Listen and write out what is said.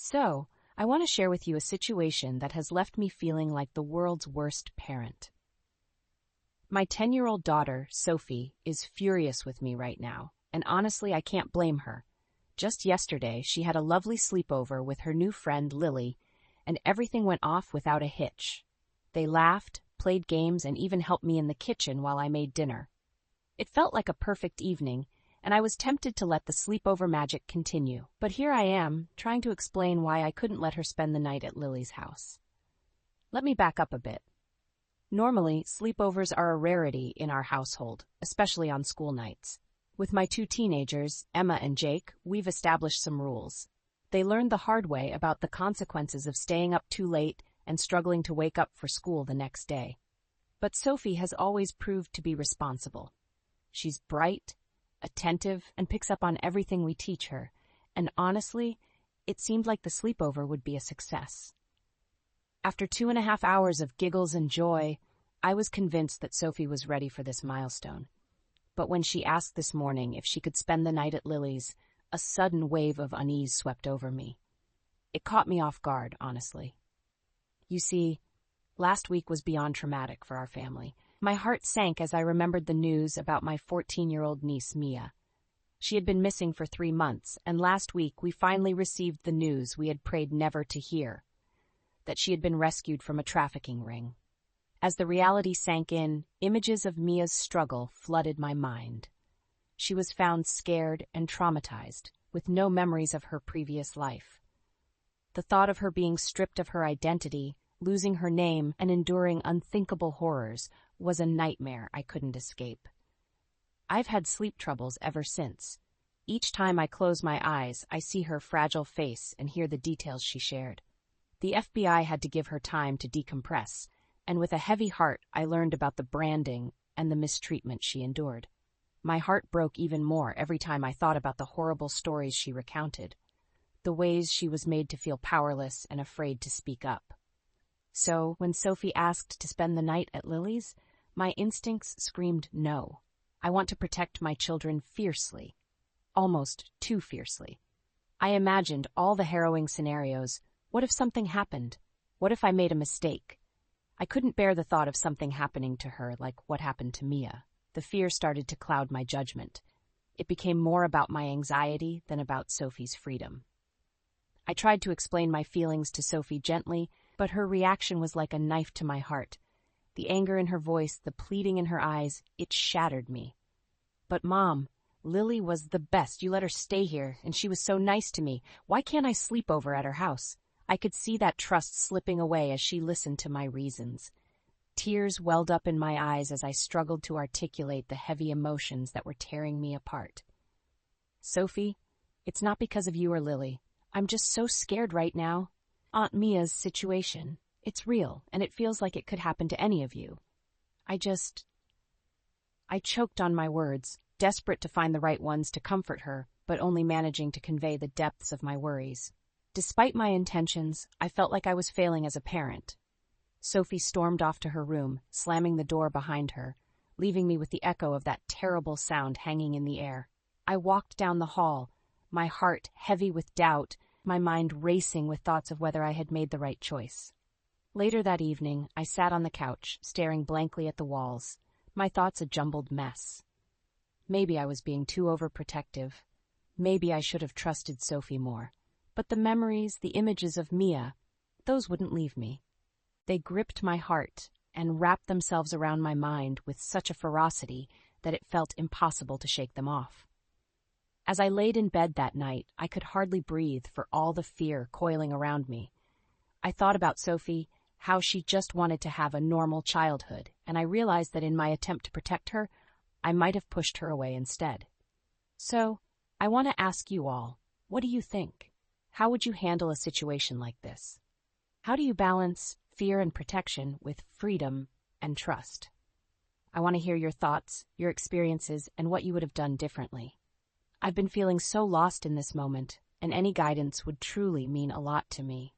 So, I want to share with you a situation that has left me feeling like the world's worst parent. My 10-year-old daughter, Sophie, is furious with me right now, and honestly, I can't blame her. Just yesterday, she had a lovely sleepover with her new friend, Lily, and everything went off without a hitch. They laughed, played games, and even helped me in the kitchen while I made dinner. It felt like a perfect evening, and I was tempted to let the sleepover magic continue. But here I am, trying to explain why I couldn't let her spend the night at Lily's house. Let me back up a bit. Normally, sleepovers are a rarity in our household, especially on school nights. With my two teenagers, Emma and Jake, we've established some rules. They learned the hard way about the consequences of staying up too late and struggling to wake up for school the next day. But Sophie has always proved to be responsible. She's bright, attentive, and picks up on everything we teach her, and honestly, it seemed like the sleepover would be a success. After 2.5 hours of giggles and joy, I was convinced that Sophie was ready for this milestone. But when she asked this morning if she could spend the night at Lily's, a sudden wave of unease swept over me. It caught me off guard, honestly. You see, last week was beyond traumatic for our family. My heart sank as I remembered the news about my 14-year-old niece, Mia. She had been missing for 3 months, and last week we finally received the news we had prayed never to hear, that she had been rescued from a trafficking ring. As the reality sank in, images of Mia's struggle flooded my mind. She was found scared and traumatized, with no memories of her previous life. The thought of her being stripped of her identity, losing her name, and enduring unthinkable horrors was a nightmare I couldn't escape. I've had sleep troubles ever since. Each time I close my eyes, I see her fragile face and hear the details she shared. The FBI had to give her time to decompress, and with a heavy heart, I learned about the branding and the mistreatment she endured. My heart broke even more every time I thought about the horrible stories she recounted, the ways she was made to feel powerless and afraid to speak up. So, when Sophie asked to spend the night at Lily's, my instincts screamed no. I want to protect my children fiercely, almost too fiercely. I imagined all the harrowing scenarios. What if something happened? What if I made a mistake? I couldn't bear the thought of something happening to her like what happened to Mia. The fear started to cloud my judgment. It became more about my anxiety than about Sophie's freedom. I tried to explain my feelings to Sophie gently, but her reaction was like a knife to my heart. The anger in her voice, the pleading in her eyes, it shattered me. But Mom, Lily was the best. You let her stay here, and she was so nice to me. Why can't I sleep over at her house? I could see that trust slipping away as she listened to my reasons. Tears welled up in my eyes as I struggled to articulate the heavy emotions that were tearing me apart. Sophie, it's not because of you or Lily. I'm just so scared right now. Aunt Mia's situation. It's real, and it feels like it could happen to any of you. I choked on my words, desperate to find the right ones to comfort her, but only managing to convey the depths of my worries. Despite my intentions, I felt like I was failing as a parent. Sophie stormed off to her room, slamming the door behind her, leaving me with the echo of that terrible sound hanging in the air. I walked down the hall, my heart heavy with doubt, my mind racing with thoughts of whether I had made the right choice. Later that evening, I sat on the couch, staring blankly at the walls, my thoughts a jumbled mess. Maybe I was being too overprotective. Maybe I should have trusted Sophie more. But the memories, the images of Mia, those wouldn't leave me. They gripped my heart and wrapped themselves around my mind with such a ferocity that it felt impossible to shake them off. As I laid in bed that night, I could hardly breathe for all the fear coiling around me. I thought about Sophie, how she just wanted to have a normal childhood, and I realized that in my attempt to protect her, I might have pushed her away instead. So, I want to ask you all, what do you think? How would you handle a situation like this? How do you balance fear and protection with freedom and trust? I want to hear your thoughts, your experiences, and what you would have done differently. I've been feeling so lost in this moment, and any guidance would truly mean a lot to me.